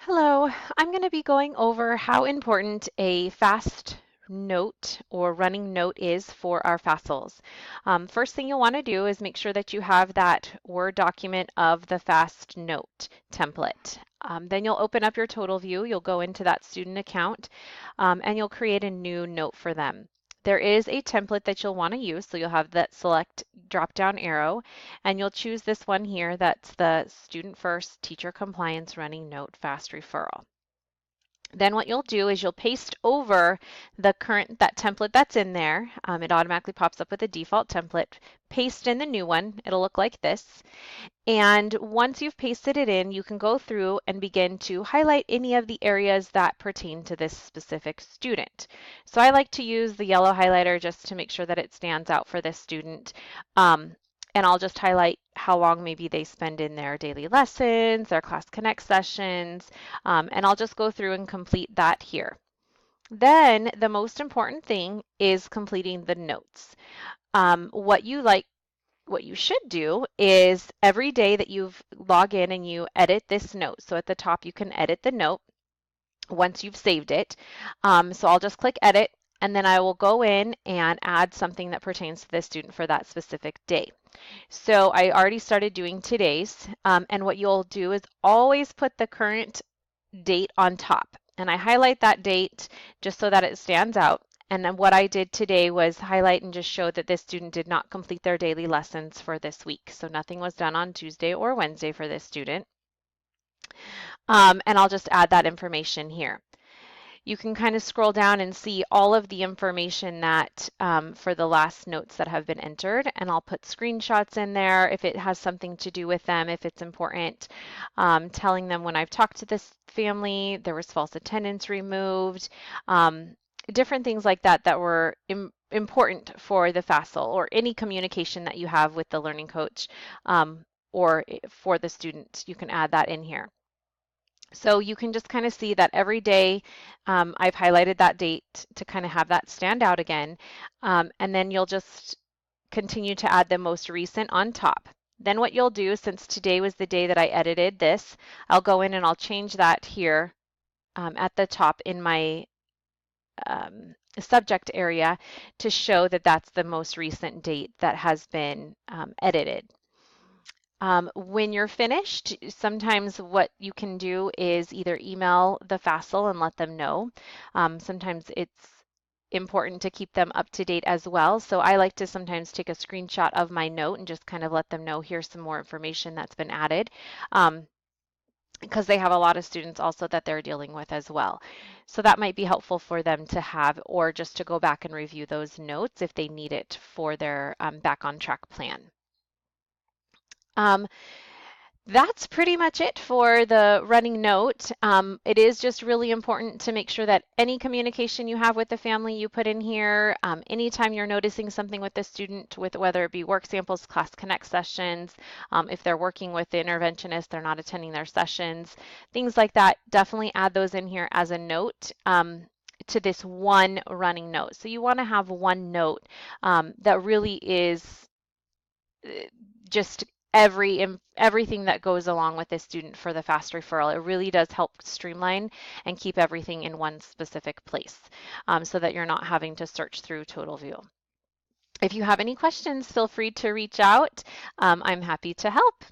Hello, I'm going to be going over how important a fast note or running note is for our FASTs. First thing you'll want to do is make sure that you have that Word document of the fast note template. Then you'll open up your total view, you'll go into that student account, and you'll create a new note for them. There is a template that you'll want to use, so you'll have that select drop-down arrow, and you'll choose this one here that's the Student First Teacher Compliance Running Note Fast Referral. Then what you'll do is you'll paste over that template that's in there. It automatically pops up with a default template. Paste in the new one. It'll look like this. And once you've pasted it in, you can go through and begin to highlight any of the areas that pertain to this specific student. So I like to use the yellow highlighter just to make sure that it stands out for this student. And I'll just highlight how long maybe they spend in their daily lessons, their Class Connect sessions, and I'll just go through and complete that here. Then the most important thing is completing the notes. What you should do is every day that you log in and you edit this note. So at the top you can edit the note once you've saved it. So I'll just click edit and then I will go in and add something that pertains to the student for that specific day. So I already started doing today's, and what you'll do is always put the current date on top. And I highlight that date just so that it stands out. And then what I did today was highlight and just show that this student did not complete their daily lessons for this week. So nothing was done on Tuesday or Wednesday for this student. And I'll just add that information here. You can kind of scroll down and see all of the information that for the last notes that have been entered, and I'll put screenshots in there if it has something to do with them, if it's important, telling them when I've talked to this family, there was false attendance removed, different things like that that were important for the FASL or any communication that you have with the learning coach or for the student. You can add that in here. So you can just kind of see that every day I've highlighted that date to kind of have that stand out again. And then you'll just continue to add the most recent on top. Then what you'll do, since today was the day that I edited this, I'll go in and I'll change that here at the top in my subject area to show that that's the most recent date that has been edited. When you're finished, sometimes what you can do is either email the FASL and let them know. Sometimes it's important to keep them up to date as well. So I like to sometimes take a screenshot of my note and just kind of let them know here's some more information that's been added. Because they have a lot of students also that they're dealing with as well. So that might be helpful for them to have, or just to go back and review those notes if they need it for their back on track plan. That's pretty much it for the running note. It is just really important to make sure that any communication you have with the family you put in here. Anytime you're noticing something with the student, with whether it be work samples, Class Connect sessions, if they're working with the interventionist, they're not attending their sessions, things like that, definitely add those in here as a note. To this one running note. So you want to have one note that really is just everything that goes along with this student for the fast referral. It really does help streamline and keep everything in one specific place so that you're not having to search through TotalView. If you have any questions, feel free to reach out. I'm happy to help.